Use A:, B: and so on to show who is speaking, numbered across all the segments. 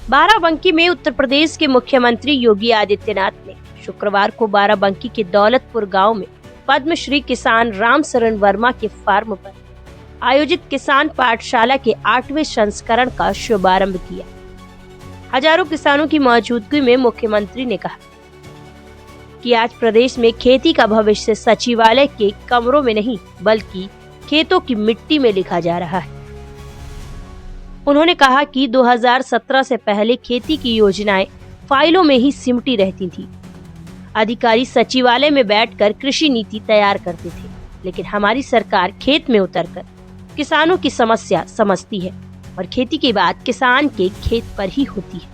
A: बाराबंकी में उत्तर प्रदेश के मुख्यमंत्री योगी आदित्यनाथ ने शुक्रवार को बाराबंकी के दौलतपुर गांव में पद्मश्री किसान राम शरण वर्मा के फार्म पर आयोजित किसान पाठशाला के 8वें संस्करण का शुभारंभ किया। हजारों किसानों की मौजूदगी में मुख्यमंत्री ने कहा कि आज प्रदेश में खेती का भविष्य सचिवालय के कमरों में नहीं बल्कि खेतों की मिट्टी में लिखा जा रहा है। उन्होंने कहा कि 2017 से पहले खेती की योजनाएं फाइलों में ही सिमटी रहती थी। अधिकारी सचिवालय में बैठकर कृषि नीति तैयार करते थे, लेकिन हमारी सरकार खेत में उतरकर किसानों की समस्या समझती है और खेती की बात किसान के खेत पर ही होती है।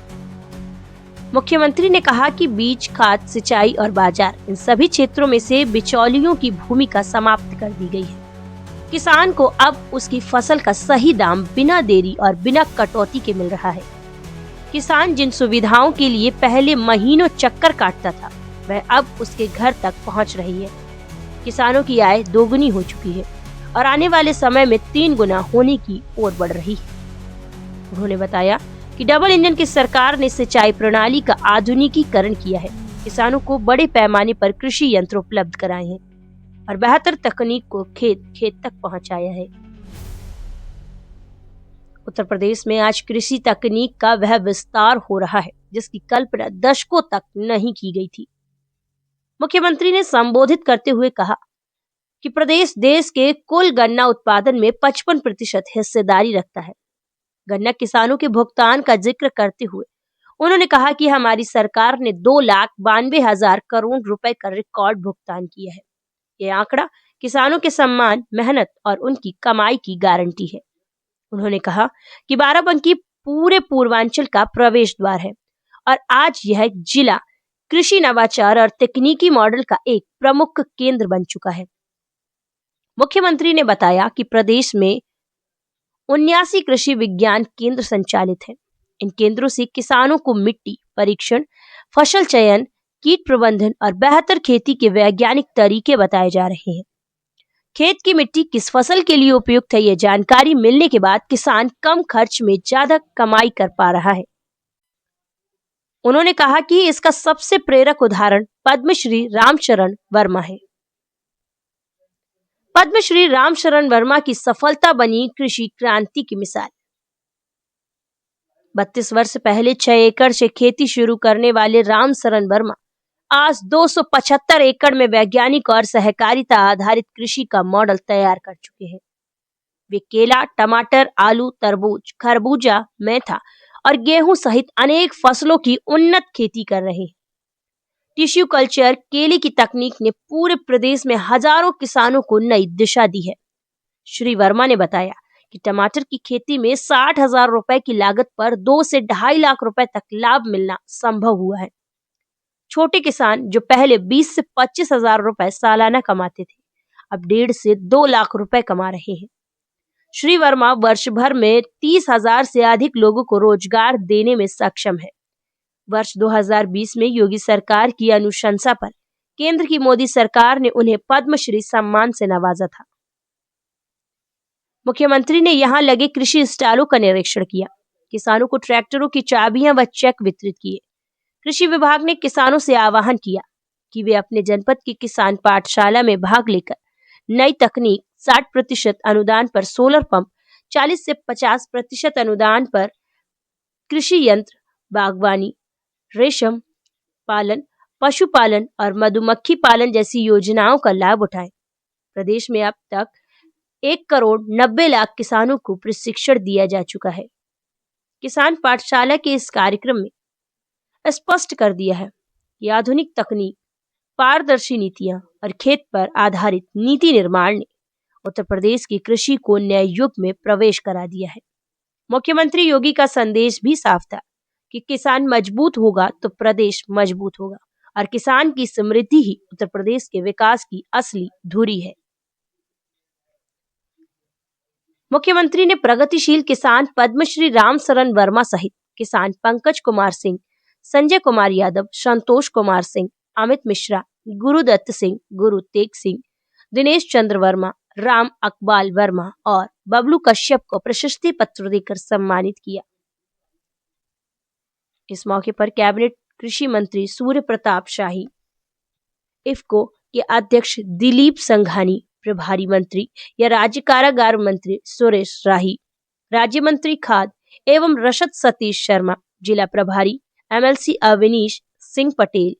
A: मुख्यमंत्री ने कहा कि बीज, खाद, सिंचाई और बाजार इन सभी क्षेत्रों में से बिचौलियों की भूमिका समाप्त कर दी गई है। किसान को अब उसकी फसल का सही दाम बिना देरी और बिना कटौती के मिल रहा है। किसान जिन सुविधाओं के लिए पहले महीनों चक्कर काटता था, वह अब उसके घर तक पहुंच रही है। किसानों की आय दोगुनी हो चुकी है और आने वाले समय में 3 गुना होने की ओर बढ़ रही है। उन्होंने बताया कि डबल इंजन की सरकार ने सिंचाई प्रणाली का आधुनिकीकरण किया है, किसानों को बड़े पैमाने पर कृषि यंत्र उपलब्ध कराए हैं और बेहतर तकनीक को खेत खेत तक पहुंचाया है। उत्तर प्रदेश में आज कृषि तकनीक का वह विस्तार हो रहा है जिसकी कल्पना दशकों तक नहीं की गई थी। मुख्यमंत्री ने संबोधित करते हुए कहा कि प्रदेश देश के कुल गन्ना उत्पादन में 55% हिस्सेदारी रखता है। गन्ना किसानों के भुगतान का जिक्र करते हुए उन्होंने कहा कि हमारी सरकार ने 2,92,000 करोड़ रुपए का रिकॉर्ड भुगतान किया है। ये आंकड़ा किसानों के सम्मान, मेहनत और उनकी कमाई की गारंटी है। उन्होंने कहा कि बाराबंकी पूरे पूर्वांचल का प्रवेश द्वार है और आज यह जिला कृषि नवाचार और तकनीकी मॉडल का एक प्रमुख केंद्र बन चुका है। मुख्यमंत्री ने बताया कि प्रदेश में 79 कृषि विज्ञान केंद्र संचालित हैं। इन केंद्रों से किसानों को मिट्टी परीक्षण, फसल चयन, कीट प्रबंधन और बेहतर खेती के वैज्ञानिक तरीके बताए जा रहे हैं। खेत की मिट्टी किस फसल के लिए उपयुक्त है, ये जानकारी मिलने के बाद किसान कम खर्च में ज्यादा कमाई कर पा रहा है। उन्होंने कहा कि इसका सबसे प्रेरक उदाहरण पद्मश्री रामशरण वर्मा है। पद्मश्री रामशरण वर्मा की सफलता बनी कृषि क्रांति की मिसाल। 32 वर्ष पहले 6 एकड़ से खेती शुरू करने वाले रामशरण वर्मा आज 275 एकड़ में वैज्ञानिक और सहकारिता आधारित कृषि का मॉडल तैयार कर चुके हैं। वे केला, टमाटर, आलू, तरबूज, खरबूजा, मेथा और गेहूं सहित अनेक फसलों की उन्नत खेती कर रहे हैं। टिश्यू कल्चर केले की तकनीक ने पूरे प्रदेश में हजारों किसानों को नई दिशा दी है। श्री वर्मा ने बताया कि टमाटर की खेती में 60,000 रुपए की लागत पर 2 से 2.5 लाख रुपए तक लाभ मिलना संभव हुआ है। छोटे किसान जो पहले 20 से 25,000 रुपए सालाना कमाते थे, अब 1.5 से 2 लाख रुपए कमा रहे हैं। श्री वर्मा वर्ष भर में 30,000 से अधिक लोगों को रोजगार देने में सक्षम है। वर्ष 2020 में योगी सरकार की अनुशंसा पर केंद्र की मोदी सरकार ने उन्हें पद्मश्री सम्मान से नवाजा था। मुख्यमंत्री ने यहां लगे कृषि स्टॉलों का निरीक्षण किया, किसानों को ट्रैक्टरों की चाबियां व चेक वितरित किए। कृषि विभाग ने किसानों से आह्वान किया कि वे अपने जनपद की किसान पाठशाला में भाग लेकर नई तकनीक, 60% अनुदान पर सोलर पंप, 40 से 50% अनुदान पर कृषि यंत्र, बागवानी, रेशम पालन, पशुपालन और मधुमक्खी पालन जैसी योजनाओं का लाभ उठाएं। प्रदेश में अब तक 1,90,00,000 किसानों को प्रशिक्षण दिया जा चुका है। किसान पाठशाला के इस कार्यक्रम में स्पष्ट कर दिया है कि आधुनिक तकनीक, पारदर्शी नीतियां और खेत पर आधारित नीति निर्माण ने उत्तर प्रदेश की कृषि को नए युग में प्रवेश करा दिया है। मुख्यमंत्री योगी का संदेश भी साफ था कि किसान मजबूत होगा तो प्रदेश मजबूत होगा और किसान की समृद्धि ही उत्तर प्रदेश के विकास की असली धुरी है। मुख्यमंत्री ने प्रगतिशील किसान पद्मश्री रामशरण वर्मा सहित किसान पंकज कुमार सिंह, संजय कुमार यादव, संतोष कुमार सिंह, अमित मिश्रा, गुरुदत्त सिंह, गुरु तेग सिंह, दिनेश चंद्र वर्मा, राम अकबाल वर्मा और बबलू कश्यप को प्रशस्ति पत्र देकर सम्मानित किया। इस मौके पर कैबिनेट कृषि मंत्री सूर्य प्रताप शाही, इफ्को के अध्यक्ष दिलीप संघानी, प्रभारी मंत्री या राज्य कारागार मंत्री सुरेश राही, राज्य मंत्री खाद्य एवं रसद सतीश शर्मा, जिला प्रभारी MLC अविनीश सिंह पटेल,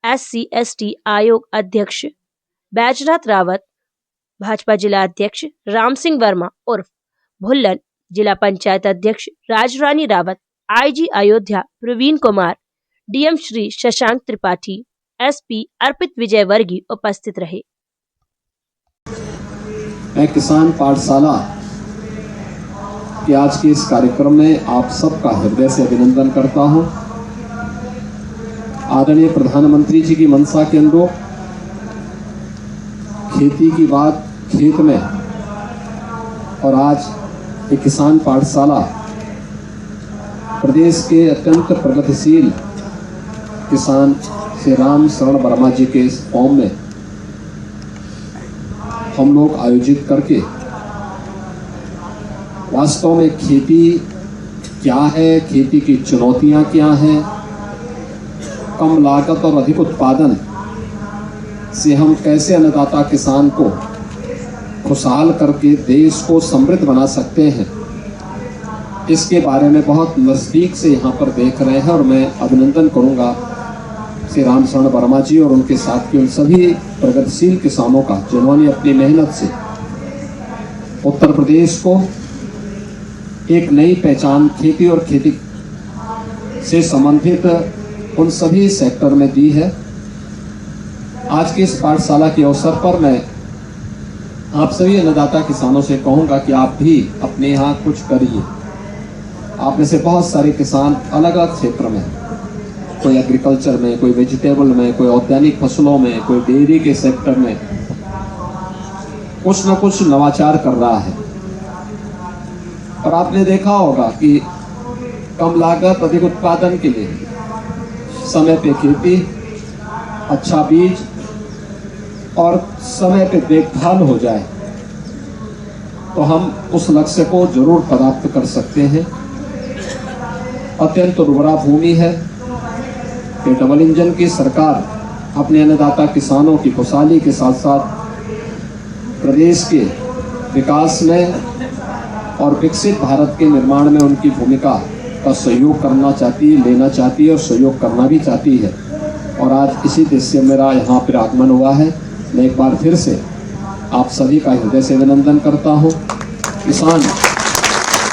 A: SC/ST आयोग अध्यक्ष बैजनाथ रावत, भाजपा जिला अध्यक्ष राम सिंह वर्मा उर्फ भुल्लन, जिला पंचायत अध्यक्ष राजरानी Rawat, IG Ayodhya Praveen Kumar, DM Shri Shashank Tripathi, SP अर्पित विजय वर्गी उपस्थित रहे।
B: मैं किसान पाठशाला के आज के इस कार्यक्रम में आप सबका हृदय से अभिनंदन करता हूं। आदरणीय प्रधानमंत्री जी की मंशा के अनुरूप खेती की बात खेत में, और आज एक किसान पाठशाला प्रदेश के अत्यंत प्रगतिशील किसान श्री राम शरण वर्मा जी के इस फॉर्म में हम लोग आयोजित करके वास्तव में खेती क्या है, खेती की चुनौतियां क्या हैं, कम लागत और अधिक उत्पादन से हम कैसे अन्नदाता किसान को खुशहाल करके देश को समृद्ध बना सकते हैं, इसके बारे में बहुत नज़दीक से यहाँ पर देख रहे हैं। और मैं अभिनंदन करूँगा श्री राम शरण वर्मा जी और उनके साथ के उन सभी प्रगतिशील किसानों का जिन्होंने अपनी मेहनत से उत्तर प्रदेश को एक नई पहचान खेती और खेती से संबंधित उन सभी सेक्टर में दी है। आज की इस पाठशाला के अवसर पर मैं आप सभी अन्नदाता किसानों से कहूँगा कि आप भी अपने यहाँ कुछ करिए। आप में से बहुत सारे किसान अलग अलग क्षेत्र में, कोई एग्रीकल्चर में, कोई वेजिटेबल में, कोई औद्यानिक फसलों में, कोई डेयरी के सेक्टर में कुछ न कुछ नवाचार कर रहा है। और आपने देखा होगा कि कम लागत अधिक उत्पादन के लिए समय पे खेती, अच्छा बीज और समय पे देखभाल हो जाए तो हम उस लक्ष्य को जरूर प्राप्त कर सकते हैं। अत्यंत उर्वरा भूमि है। ये डबल इंजन की सरकार अपने अन्नदाता किसानों की खुशहाली के साथ साथ प्रदेश के विकास में और विकसित भारत के निर्माण में उनकी भूमिका का सहयोग करना चाहती है, लेना चाहती है और सहयोग करना भी चाहती है। और आज इसी देश से मेरा यहाँ पर आगमन हुआ है। मैं एक बार फिर से आप सभी का हृदय से अभिनंदन करता हूँ। किसान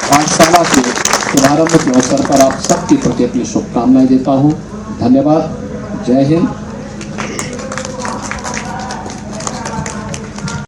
B: पाठशाला के शुभारंभ के अवसर पर आप सबके प्रति अपनी शुभकामनाएं देता हूँ। धन्यवाद। जय हिंद।